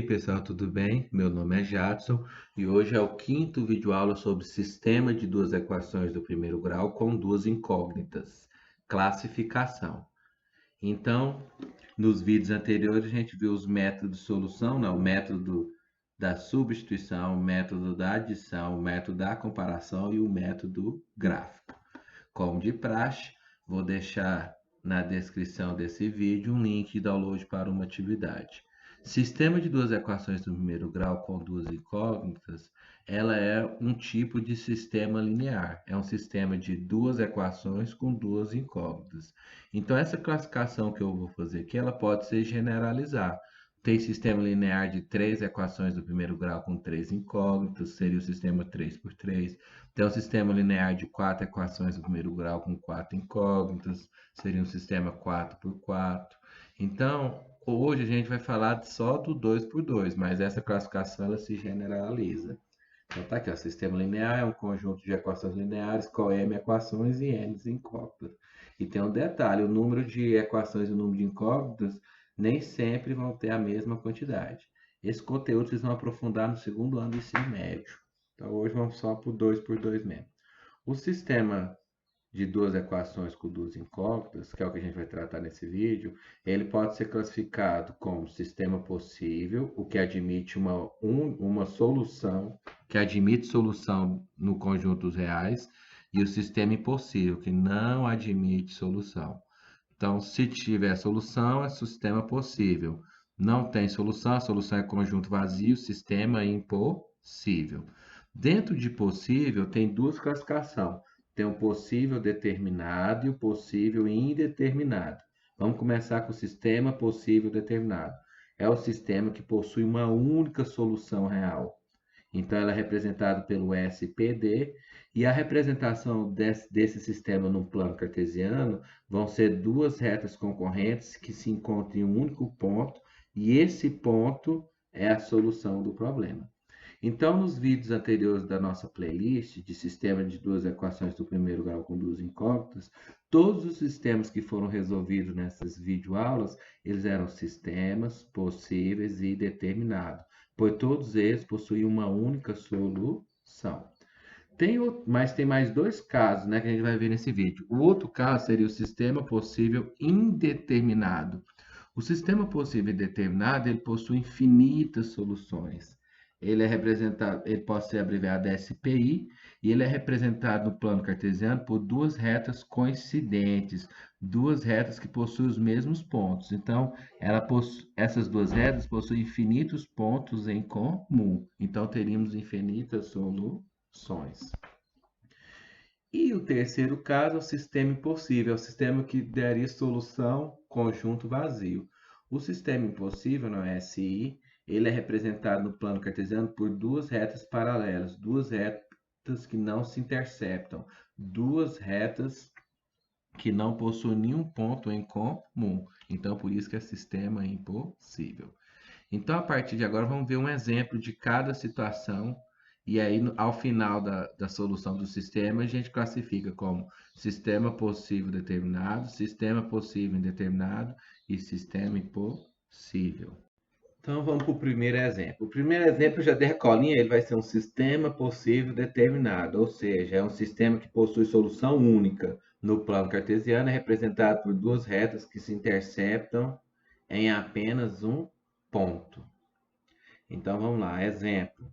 pessoal, tudo bem? Meu nome é Jadson e hoje é o quinto vídeo-aula sobre sistema de duas equações do primeiro grau com duas incógnitas, classificação. Então, nos vídeos anteriores a gente viu os métodos de solução, o método da substituição, o método da adição, o método da comparação e o método gráfico. Como de praxe, vou deixar na descrição desse vídeo um link de download para uma atividade. Sistema de duas equações do primeiro grau com duas incógnitas, ela é um tipo de sistema linear. É um sistema de duas equações com duas incógnitas. Então, essa classificação que eu vou fazer aqui, ela pode ser generalizar. Tem sistema linear de três equações do primeiro grau com três incógnitas, seria o sistema 3×3. Tem um sistema linear de quatro equações do primeiro grau com quatro incógnitas, seria um sistema 4×4. Então, hoje a gente vai falar só do 2×2, mas essa classificação ela se generaliza. Então tá aqui, ó, sistema linear é um conjunto de equações lineares com m equações e n incógnitas. E tem um detalhe, o número de equações e o número de incógnitas nem sempre vão ter a mesma quantidade. Esse conteúdo vocês vão aprofundar no segundo ano do ensino médio. Então hoje vamos só para o 2×2 mesmo. O sistema de duas equações com duas incógnitas, que é o que a gente vai tratar nesse vídeo, ele pode ser classificado como sistema possível, o que admite uma solução, que admite solução no conjunto dos reais, e o sistema impossível, que não admite solução. Então, se tiver solução, é sistema possível. Não tem solução, a solução é conjunto vazio, sistema impossível. Dentro de possível, tem duas classificações. Tem o possível determinado e o possível indeterminado. Vamos começar com o sistema possível determinado. É o sistema que possui uma única solução real. Então, ela é representada pelo SPD, e a representação desse sistema no plano cartesiano vão ser duas retas concorrentes que se encontram em um único ponto, e esse ponto é a solução do problema. Então, nos vídeos anteriores da nossa playlist de sistema de duas equações do primeiro grau com duas incógnitas, todos os sistemas que foram resolvidos nessas videoaulas, eles eram sistemas possíveis e determinados, pois todos eles possuíam uma única solução. Mas tem mais dois casos, né, que a gente vai ver nesse vídeo. O outro caso seria o sistema possível indeterminado. O sistema possível indeterminado, ele possui infinitas soluções. Ele é representado, ele pode ser abreviado SPI, e ele é representado no plano cartesiano por duas retas coincidentes, duas retas que possuem os mesmos pontos. Então, essas duas retas possuem infinitos pontos em comum. Então, teríamos infinitas soluções. E o terceiro caso é o sistema impossível, é o sistema que daria solução conjunto vazio. O sistema impossível, no SI, ele é representado no plano cartesiano por duas retas paralelas, duas retas que não se interceptam, duas retas que não possuem nenhum ponto em comum. Então, por isso que é sistema impossível. Então, a partir de agora, vamos ver um exemplo de cada situação. E aí, ao final da solução do sistema, a gente classifica como sistema possível determinado, sistema possível indeterminado e sistema impossível. Então, vamos para o primeiro exemplo. O primeiro exemplo, já dei a colinha, ele vai ser um sistema possível determinado, ou seja, é um sistema que possui solução única. No plano cartesiano, é representado por duas retas que se interceptam em apenas um ponto. Então, vamos lá, exemplo.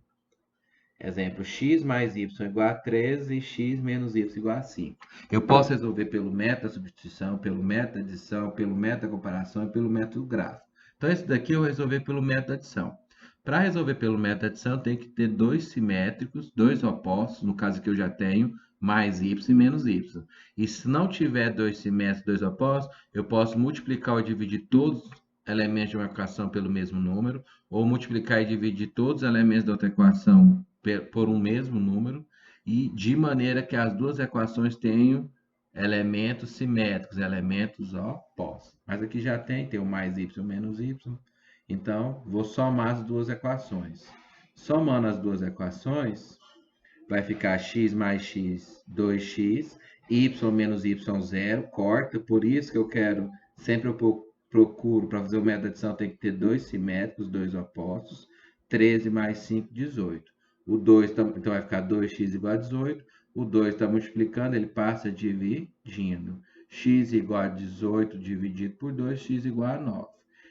Exemplo, x mais y igual a 13 e x menos y igual a 5. Eu posso resolver pelo método da substituição, pelo método da adição, pelo método da comparação e pelo método gráfico. Então, esse daqui eu vou resolver pelo método da adição. Para resolver pelo método da adição, tem que ter dois simétricos, dois opostos, no caso aqui eu já tenho, mais y e menos y. E se não tiver dois simétricos, dois opostos, eu posso multiplicar ou dividir todos os elementos de uma equação pelo mesmo número, ou multiplicar e dividir todos os elementos da outra equação por um mesmo número, e de maneira que as duas equações tenham elementos simétricos, elementos opostos. Mas aqui já tem o mais y menos y. Então, vou somar as duas equações. Somando as duas equações, vai ficar x mais x, 2x, y menos y, 0, corta. Por isso que eu quero sempre procuro, para fazer o método de adição, tem que ter dois simétricos, dois opostos. 13 mais 5, 18. O 2, então vai ficar 2x igual a 18. O 2 está multiplicando, ele passa dividindo. X igual a 18 dividido por 2, x igual a 9.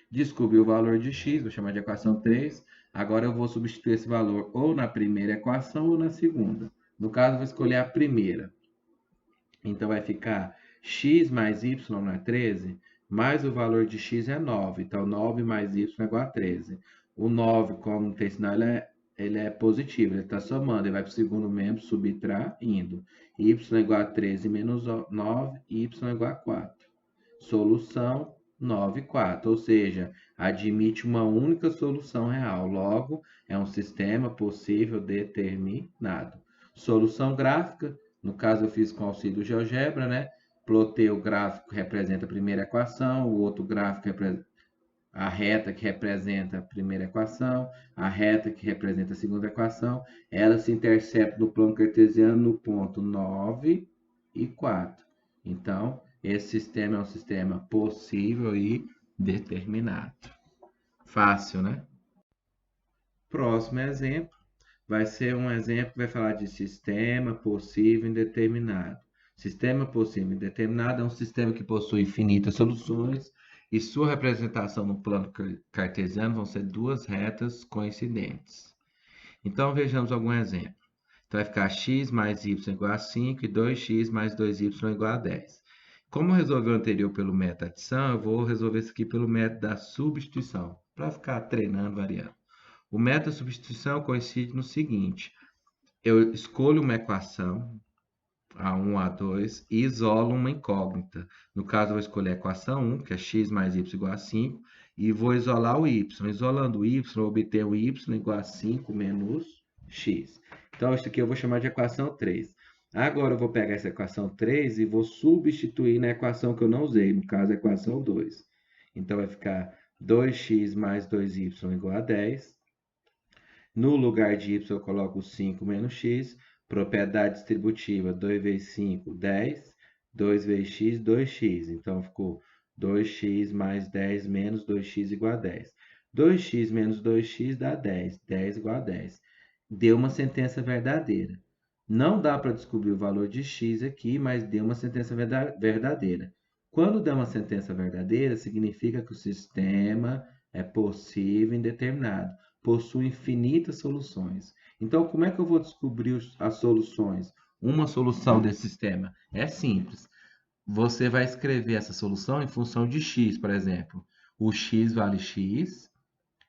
Descobri o valor de x, vou chamar de equação 3. Agora eu vou substituir esse valor ou na primeira equação ou na segunda. No caso, eu vou escolher a primeira. Então, vai ficar x mais y não é 13, mais o valor de x é 9. Então, 9 mais y é igual a 13. O 9, como não tem sinal, ele é positivo, ele está somando, ele vai para o segundo membro, subtraindo. Y é igual a 13 menos 9, y é igual a 4. Solução 9, 4, ou seja, admite uma única solução real. Logo, é um sistema possível determinado. Solução gráfica, no caso eu fiz com auxílio do GeoGebra, né? Plotei o gráfico que representa a primeira equação, o outro gráfico representa a reta que representa a primeira equação, a reta que representa a segunda equação. Elas se interceptam no plano cartesiano no ponto 9 e 4. Então, esse sistema é um sistema possível e determinado. Fácil, né? Próximo exemplo vai ser um exemplo que vai falar de sistema possível indeterminado. Sistema possível indeterminado é um sistema que possui infinitas soluções e sua representação no plano cartesiano vão ser duas retas coincidentes. Então, vejamos algum exemplo. Então, vai ficar x mais y igual a 5 e 2x mais 2y igual a 10. Como eu resolvi o anterior pelo método de adição, eu vou resolver isso aqui pelo método da substituição, para ficar treinando, variando. O método de substituição coincide no seguinte: eu escolho uma equação, A1, A2, e isolo uma incógnita. No caso, eu vou escolher a equação 1, que é x mais y igual a 5, e vou isolar o y. Isolando o y, eu obter o y igual a 5 menos x. Então, isso aqui eu vou chamar de equação 3. Agora, eu vou pegar essa equação 3 e vou substituir na equação que eu não usei, no caso, a equação 2. Então, vai ficar 2x mais 2y igual a 10. No lugar de y, eu coloco 5 menos x. Propriedade distributiva, 2 vezes 5, 10. 2 vezes x, 2x. Então, ficou 2x mais 10 menos 2x igual a 10. 2x menos 2x dá 10. 10 igual a 10. Deu uma sentença verdadeira. Não dá para descobrir o valor de x aqui, mas deu uma sentença verdadeira. Quando dá uma sentença verdadeira, significa que o sistema é possível e indeterminado. Possui infinitas soluções. Então, como é que eu vou descobrir as soluções? Uma solução desse sistema? É simples. Você vai escrever essa solução em função de x, por exemplo. O x vale x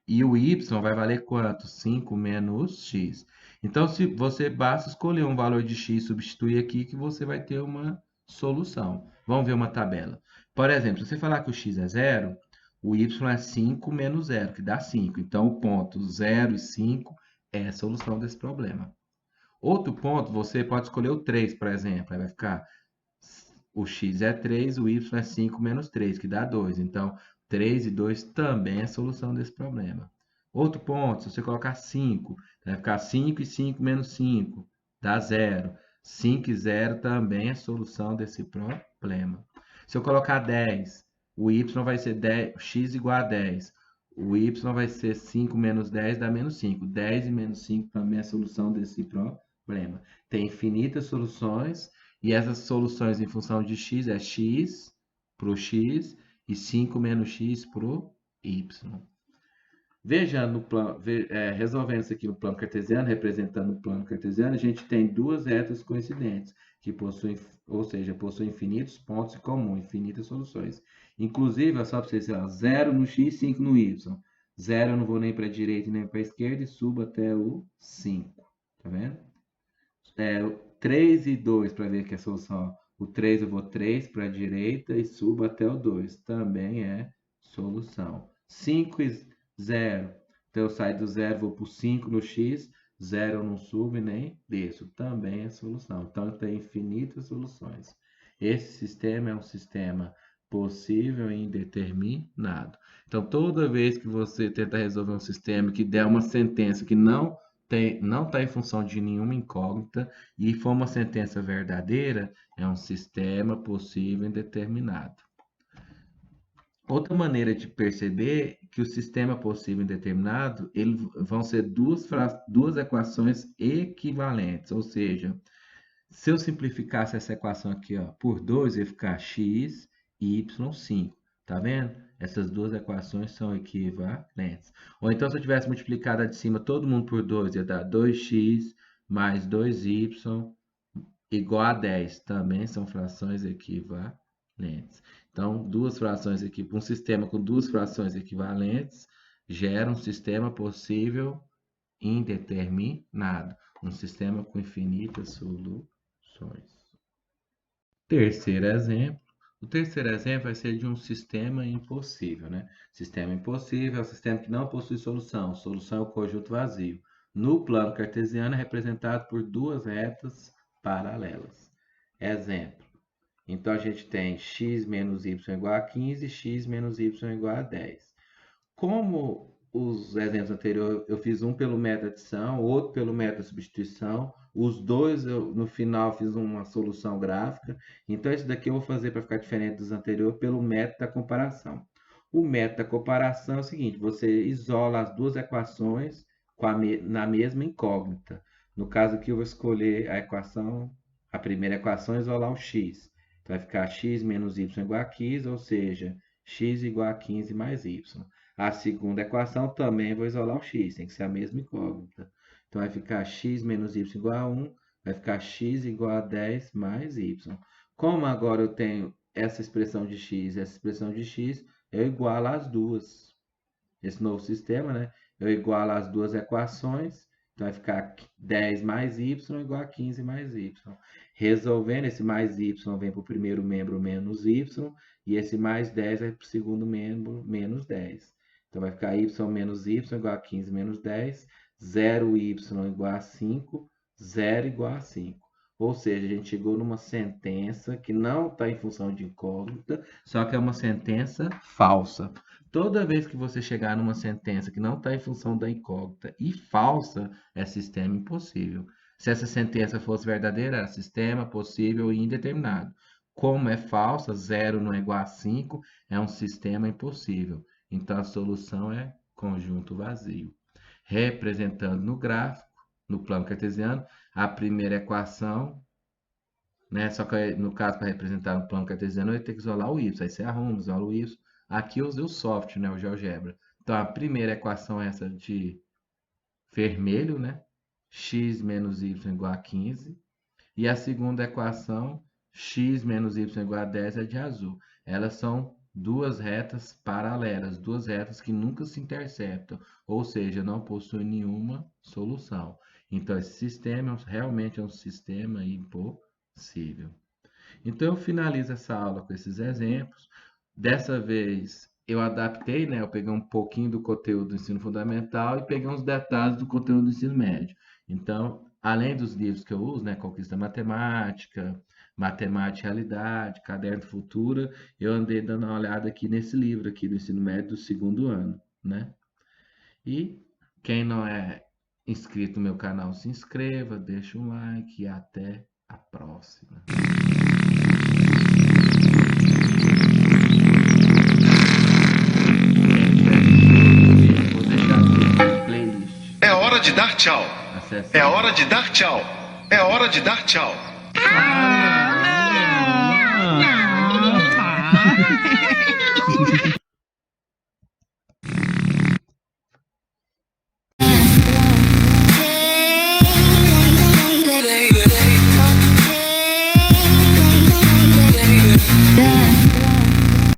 e o y vai valer quanto? 5 menos x. Então, se você basta escolher um valor de x e substituir aqui que você vai ter uma solução. Vamos ver uma tabela. Por exemplo, se você falar que o x é 0, o y é 5 menos 0, que dá 5. Então, o ponto 0 e 5 é a solução desse problema. Outro ponto, você pode escolher o 3, por exemplo. Aí vai ficar o x é 3, o y é 5 menos 3, que dá 2. Então, 3 e 2 também é a solução desse problema. Outro ponto, se você colocar 5, vai ficar 5 e 5 menos 5, dá 0. 5 e 0 também é a solução desse problema. Se eu colocar 10, o y vai ser 10, x igual a 10. O y vai ser 5 menos 10, dá menos 5. 10 e menos 5 também é a solução desse problema. Tem infinitas soluções, e essas soluções em função de x é x para o x e 5 menos x para o y. Veja, resolvendo isso aqui no plano cartesiano, representando o plano cartesiano, a gente tem duas retas coincidentes, que possuem, ou seja, possuem infinitos pontos em comum, infinitas soluções. Inclusive, é só para vocês, 0 no x, 5 no y. 0 eu não vou nem para a direita nem para a esquerda e subo até o 5. Tá vendo? 3 e 2 para ver que é a solução. O 3 eu vou 3 para a direita e subo até o 2. Também é solução. 5 e 0. Então eu saio do 0, vou para o 5 no x. 0 eu não subo e nem desço. Também é solução. Então eu tenho infinitas soluções. Esse sistema é um sistema possível e indeterminado. Então toda vez que você tenta resolver um sistema que der uma sentença que não está em função de nenhuma incógnita e for uma sentença verdadeira, é um sistema possível indeterminado. Outra maneira de perceber que o sistema possível indeterminado, vão ser duas equações equivalentes, ou seja, se eu simplificasse essa equação aqui, ó, por 2, ia ficar x e y5. Tá vendo? Essas duas equações são equivalentes. Ou então, se eu tivesse multiplicado a de cima todo mundo por 2, ia dar 2x mais 2y igual a 10. Também são frações equivalentes. Então, um sistema com duas frações equivalentes gera um sistema possível indeterminado. Um sistema com infinitas soluções. Terceiro exemplo. O terceiro exemplo vai ser de um sistema impossível, né? Sistema impossível é o sistema que não possui solução. Solução é o conjunto vazio. No plano cartesiano é representado por duas retas paralelas. Exemplo. Então, a gente tem x menos y igual a 15 e x menos y igual a 10. Como os exemplos anteriores, eu fiz um pelo método de adição, outro pelo método de substituição. Os dois, no final, fiz uma solução gráfica. Então, esse daqui eu vou fazer para ficar diferente dos anteriores pelo método da comparação. O método da comparação é o seguinte, você isola as duas equações na mesma incógnita. No caso aqui, eu vou escolher a primeira equação e isolar o x. Então, vai ficar x menos y igual a 15, ou seja, x igual a 15 mais y. A segunda equação também vou isolar o x, tem que ser a mesma incógnita. Então, vai ficar x menos y igual a 1, vai ficar x igual a 10 mais y. Como agora eu tenho essa expressão de x e essa expressão de x, eu igualo as duas. Esse novo sistema, né? Eu igualo as duas equações, então vai ficar 10 mais y igual a 15 mais y. Resolvendo, esse mais y vem para o primeiro membro menos y, e esse mais 10 vai para o segundo membro menos 10. Então, vai ficar y menos y igual a 15 menos 10, 0y igual a 5, 0 igual a 5. Ou seja, a gente chegou numa sentença que não está em função de incógnita, só que é uma sentença falsa. Toda vez que você chegar numa sentença que não está em função da incógnita e falsa, é sistema impossível. Se essa sentença fosse verdadeira, era sistema possível e indeterminado. Como é falsa, 0 não é igual a 5, é um sistema impossível. Então, a solução é conjunto vazio. Representando no gráfico, no plano cartesiano, a primeira equação, né? Só que no caso, para representar no plano cartesiano, eu ia ter que isolar o y. Aí você arruma, isola o y. Aqui eu usei o software, né? O GeoGebra. Então, a primeira equação é essa de vermelho, né? X menos y igual a 15. E a segunda equação, x menos y igual a 10, é de azul. Elas são duas retas paralelas, duas retas que nunca se interceptam, ou seja, não possuem nenhuma solução. Então, esse sistema realmente é um sistema impossível. Então, eu finalizo essa aula com esses exemplos. Dessa vez, eu adaptei, né? Eu peguei um pouquinho do conteúdo do ensino fundamental e peguei uns detalhes do conteúdo do ensino médio. Então, além dos livros que eu uso, né? Conquista Matemática, Matemática e Realidade, Caderno Futura, eu andei dando uma olhada aqui nesse livro aqui do ensino médio do segundo ano, né? E quem não é inscrito no meu canal, se inscreva, deixa um like e até a próxima. Vou deixar aqui no playlist. É hora de dar tchau. Acesse. É hora de dar tchau. É hora de dar tchau. Ah, não.